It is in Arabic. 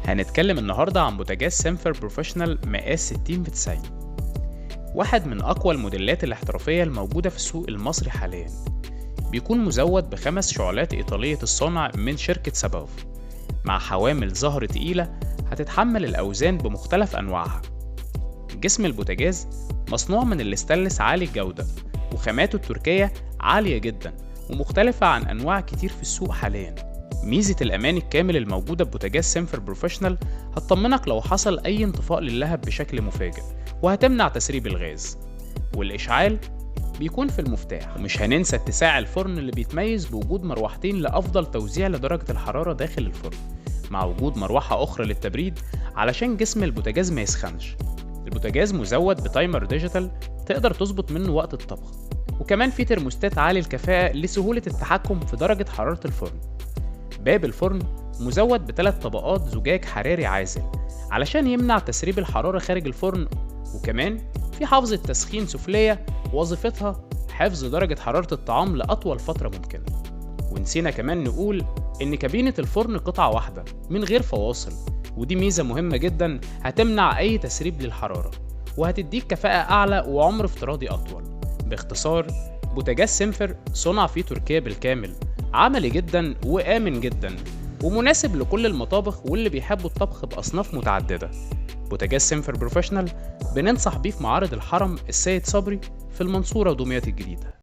هنتكلم النهاردة عن بوتاجاز سينفر بروفيشنال مقاس 60 في 90. واحد من أقوى الموديلات الاحترافية الموجودة في السوق المصري حاليا. بيكون مزود ب5 شعلات إيطالية الصنع من شركة ساباف، مع حوامل ظهر تقيلة هتتحمل الأوزان بمختلف أنواعها. جسم البوتاجاز مصنوع من الاستانلس عالي الجودة، وخاماته التركية عالية جدا ومختلفة عن أنواع كتير في السوق حاليا. ميزة الأمان الكامل الموجودة ببوتاجاز سينفر بروفيشنال هتطمنك لو حصل أي انطفاء للهب بشكل مفاجئ، وهتمنع تسريب الغاز. والإشعال بيكون في المفتاح. ومش هننسى اتساع الفرن اللي بيتميز بوجود مروحتين لأفضل توزيع لدرجة الحرارة داخل الفرن، مع وجود مروحة أخرى للتبريد علشان جسم البوتاجاز ما يسخنش. البوتاجاز مزود بتايمر ديجيتال تقدر تظبط منه وقت الطبخ، وكمان في ترموستات عالي الكفاءة لسهولة التحكم في درجة حرارة الفرن. باب الفرن مزود ب3 طبقات زجاج حراري عازل علشان يمنع تسريب الحرارة خارج الفرن، وكمان في حافظة تسخين سفلية وظيفتها حفظ درجة حرارة الطعام لأطول فترة ممكنة. ونسينا كمان نقول إن كابينة الفرن قطعة واحدة من غير فواصل، ودي ميزة مهمة جدا هتمنع أي تسريب للحرارة، وهتديك كفاءة أعلى وعمر افتراضي أطول. باختصار، بوتاجاز سينفر صنع في تركيا بالكامل، عملي جدا وآمن جدا، ومناسب لكل المطابخ واللي بيحبوا الطبخ بأصناف متعددة. بوتاجاز سينفر بروفيشنال بننصح بيه في معارض الحرم السيد صبري في المنصورة ودمياط الجديدة.